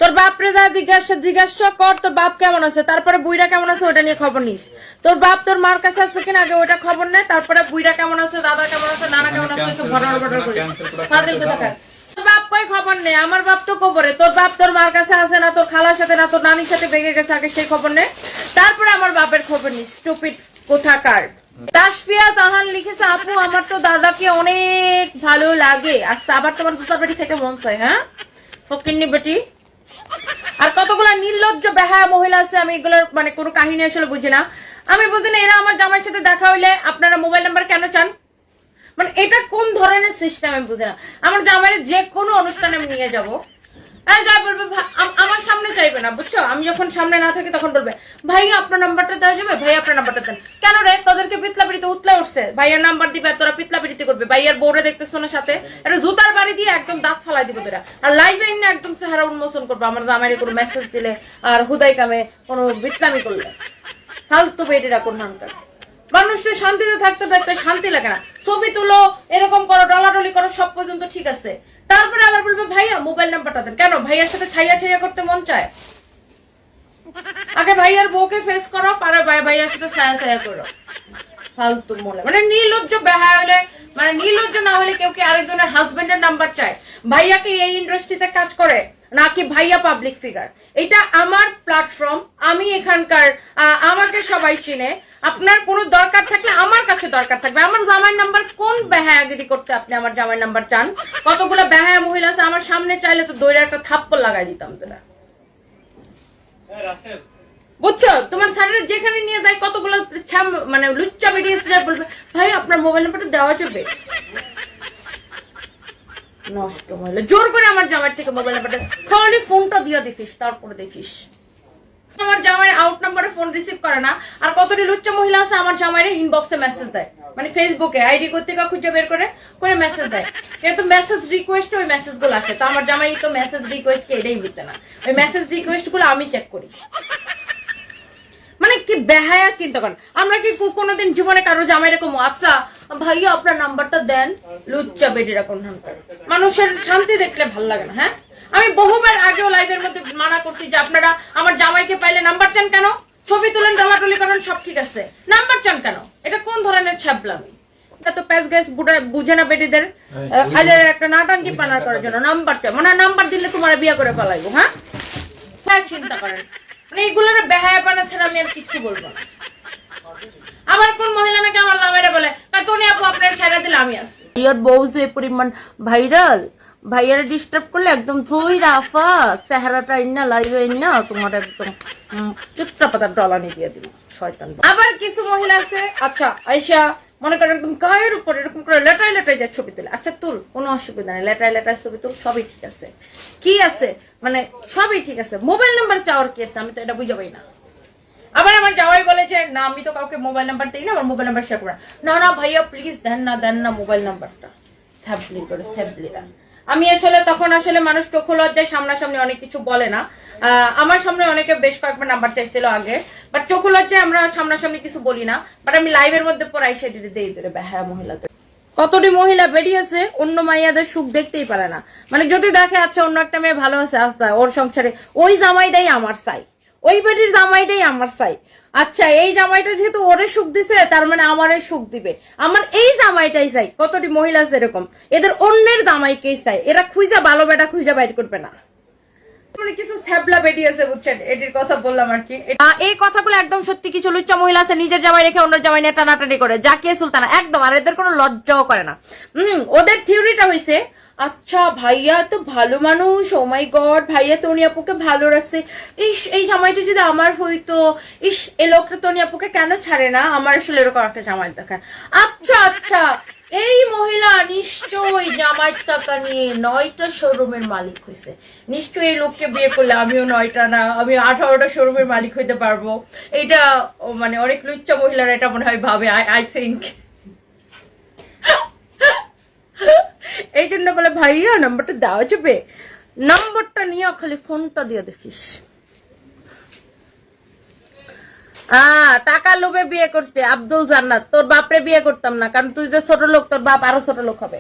তোর বাপরে যা জিজ্ঞাসা কর তোর বাপ কেমন আছে, তারপরে বুইরা কেমন আছে ওটা নিয়ে খবর নিস। তোর বাপ তোর মার কাছে আছে কিনা আগে ওটা খবর নেয়, তারপরে বুইরা কেমন আছে, দাদা কেমন আছে, নানা কেমন আছে, একটু ঘটনা করি ফাজিল কোথাকার। তোর বাপ কই খবর নেই, আমার বাপ তো কবরে। তোর বাপ তোর মার কাছে আছে না, তোর খালার সাথে না, তোর নানির সাথে ভেঙে গেছে, আগে সেই খবর নেই, তারপরে আমার বাপের খবর নিস। স্টুপিড কোথাকার। তাসফিয়া জাহান লিখেছে, আপু আমার তো দাদাকে অনেক ভালো লাগে। আচ্ছা, আবার তোমার জুতার বাড়ি থেকে মন চাই? হ্যাঁ ফকিন্নি বেটি। আর কতগুলা নির্লজ্জ বেহায়া মহিলা আছে, আমি এগুলোর মানে কোনো কাহিনী আসলে বুঝি না। আমি বুঝি না এরা আমার জামাইয়ের সাথে দেখা হইলে আপনারা মোবাইল নাম্বার কেন চান, মানে এটা কোন ধরনের সিস্টেম আমি বুঝি না। আমার জামাইয়ের যে কোনো অনুষ্ঠানে আমি নিয়ে যাবো, বলবে আমার সামনে চাইবে না, বুঝছো? আমি যখন সামনে না থাকি তখন বলবে ভাই আপনার নাম্বারটা দেওয়া যাবে, ভাই আপনার নাম্বারটা দেন। কেন রে, তোদেরকে পিতলা পিড়িতে উতলে উঠছে, ভাইয়ার নাম্বার দিবে তোরা পিতলা পিড়িতে করবে, ভাইয়ার বউরে দেখতেছো না সাথে, এটা জুতার বাড়ি দিয়ে একদম দাঁত ফালাই দিবে তোরা। আর লাইভে না একদম চেহারা উন্মোচন করবে আমার জামাইরে কোনো মেসেজ দিলে আর হুদাই কামে কোনো বিতলামি করলে। ফালতু বেটিরা কোন নামকার। মানুষের শান্তিতে থাকতে থাকতে শান্তি লাগে না। ছবি তুলো, এরকম করো, ডলাডলি করো, সব পর্যন্ত ঠিক আছে, তারপরে আবার বলবে ভাইয়া মোবাইল নাম্বারটা দেন। কেন, ভাইয়ার সাথে ছাইয়া ছাইয়া করতে মন চায়? আগে ভাইয়ার বউকে ফেস করো, পারে ভাইয়ার সাথে ছায়া ছায়া করো। ফালতু মনে মানে নির্লজ্জ বেহায়া হলে, মানে নির্লজ্জ না হলে কেউ কি আরেকজনের হাজবেন্ডের নাম্বার চায়? ভাইয়া কি এই ইন্ডাস্ট্রিতে কাজ করে নাকি ভাইয়া পাবলিক ফিগার? এটা আমার প্ল্যাটফর্ম, আমি এখানকার, আমাকে সবাই চিনে। আপনার কোনো দরকার থাকলে আমার কাছে দরকার থাকবে। আমার জামাই নাম্বার কোন বেহায়াগিরি করতে আপনি আমার জামাই নাম্বার চান? কতগুলো বেহায়া মহিলা আছে আমার সামনে, চাইলে তো দইরা একটা থাপ্পড় লাগাই দিতাম তোরা, বুঝছো? তোমার স্যারের যেখানে নিয়ে যায় কতগুলো মানে লুচ্চা বেরিয়ে এসে যায়, বলবে ভাই আপনার মোবাইল নাম্বারটা দেওয়া যাবে। নষ্ট মহিলা জোর করে আমার জামাইয়ের থেকে মোবাইল নাম্বারটা খালি ফোনটা দিয়ে দেখিস, তারপরে দেখিস। আমার জামাইয়ের আউট নাম্বারে ফোন রিসিভ করে না। আর কতটি লুচ্চা মহিলা আছে আমার জামাইয়ের ইনবক্সে মেসেজ দেয়, মানে ফেসবুকে আইডি করতে খুঁজে বের করে করে মেসেজ দেয়। কিন্তু মেসেজ রিকোয়েস্ট ওই মেসেজ গুলো আসে, তো আমার জামাই তো মেসেজ রিকোয়েস্ট কে এটাই বুঝতে না, ওই মেসেজ রিকোয়েস্ট গুলো আমি চেক করি। মানে কি বেহায়া চিন্তা করেন। আমরা কি কোনোদিন জীবনে কারো জামাই এরকম আচ্ছা ভাইয়া আপনার নাম্বারটা দেন? লুচ্চা বেটিরা কোন নাম্বার। মানুষের শান্তি দেখলে ভাল লাগে না। হ্যাঁ, আমি বহুবার আগেও লাইভের মধ্যে মানা করছি যে আপনারা আমার জামাইকে পাইলে নাম্বার চান কেন? ছবি তুলেন, ডলাডলি করেন, সব ঠিক আছে, নাম্বার চান কেন? এটা কোন ধরনের ছ্যাবলামি? এটা তো প্যাস গ্যাস বুঝে না বেটিদের খালি একটা নাটাঙ্কি পানার করার জন্য নাম্বার চাই, মানে নাম্বার দিলে তোমার বিয়ে করে পালাইবো। হ্যাঁ, চিন্তা করেন। মানে এইগুলোর বেহায়া পানা ছাড়া আমি আর কিচ্ছু বলবো না। আবার কোন মহিলা নাকি আমার নামেরা বলে কাটুনি আপু আপনার ছেড়ে দিলে আমি আছি। ইয়ার বউ যে পরিমাণ ভাইরাল, ভাইয়ারে ডিস্টার্ব করলে একদম ধুই রাফা চেহারাটা ইন্না লাইভে ইন্না তোমার একদম চুত্রা পাতার ডলানি দিয়ে দিল শয়তান। আবার কিছু মহিলা আছে আচ্ছা আয়শা মনে করেন একদম গায়ের উপর এরকম করে লেটাই লেটাই যায় ছবি তুলে। আচ্ছা তুল, কোনো অসুবিধা নেই, লেটাই লেটাই ছবি তুল, সবই ঠিক আছে। কি আছে মানে সবই ঠিক আছে, মোবাইল নাম্বার চাওয়ার কি আছে? আমি তো এটা বুঝাবই না। আবার আমার জামাই বলে যে না আমি তো কাউকে মোবাইল নাম্বার দিই না, আমার মোবাইল নাম্বার শেয়ার করা না। না ভাইয়া প্লিজ দেন না মোবাইল নাম্বারটা, স্যাবলি করে স্যাবলিরা। আমি আসলে তখন আসলে মানুষ চোখ লজ্জায় সামনাসামনি অনেক কিছু বলে না। আমার সামনে অনেকে বেশ কয়েকবার নাম্বার চাইছিল আগে, বাট চোখ লজ্জায় আমরা সামনাসামনি কিছু বলি না। বাট আমি লাইভের মধ্যে পড়াই সেটি দিয়ে ধরে বেহায়া মহিলাদের। কতটি মহিলা বেরিয়েছে অন্য মাইয়াদের সুখ দেখতেই পারে না। মানে যদি দেখে আচ্ছা অন্য একটা মেয়ে ভালো আছে আস্তে ওর সংসারে, ওই জামাইটাই আমার চাই, ওই বেটির জামাইটাই আমার চাই। আচ্ছা এই জামাইটা যেহেতু ওরে সুখ দিছে তার মানে আমারে সুখ দিবে, আমার এই জামাইটাই চাই। কতটি মহিলা আছে এরকম, এদের অন্যের জামাইকেই চাই, এরা খুঁজা ভালো বেটা খুঁজা বাইর করবে না। মানে কিছু ছ্যাবলা বেটি আছে বুঝছেন, এটির কথা বললাম আর কি। এই কথাগুলো একদম সত্যি। কিছু লুচ্চা মহিলা আছে নিজের জামাই রেখে অন্য জামাই নিয়ে টানাটানি করে, জাকিয়ে সুলতানা একদম, আর এদের কোনো লজ্জাও করে না। ওদের থিওরিটা হয়েছে আচ্ছা ভাইয়া তো ভালো মানুষ, ও মাই গড ভাইয়া তনি আপুকে ভালো রাখছে, ইস এই জামাইটা যদি আমার হইতো, ইস এই লোকটা তনি আপুকে কেন ছাড়ে না, আমার আসলে এরকম একটা জামাই দেখান। আচ্ছা এই মহিলা নিশ্চয়ই জামাইয়ের টাকা নিয়ে 9টা শোরুমের মালিক হয়েছে, নিশ্চয়ই এই লোককে বিয়ে করলে আমিও 9টা না আমি 18টা শোরুমের মালিক হইতে পারবো। এইটা মানে অনেক লুচ্চা মহিলারা এটা মনে হয় ভাবে, আই থিঙ্ক। এই জন্য বলে ভাইয়া নাম্বারটা দেওয়া যাবে, নাম্বারটা নিয়ে খালি ফোনটা দিয়ে দেখিস। টাকা লোভে বিয়ে করছে আব্দুল জান্নাত, তোর বাপরে বিয়ে করতাম না, কারণ তুই যে ছোট লোক তোর বাপ আরো ছোট লোক হবে।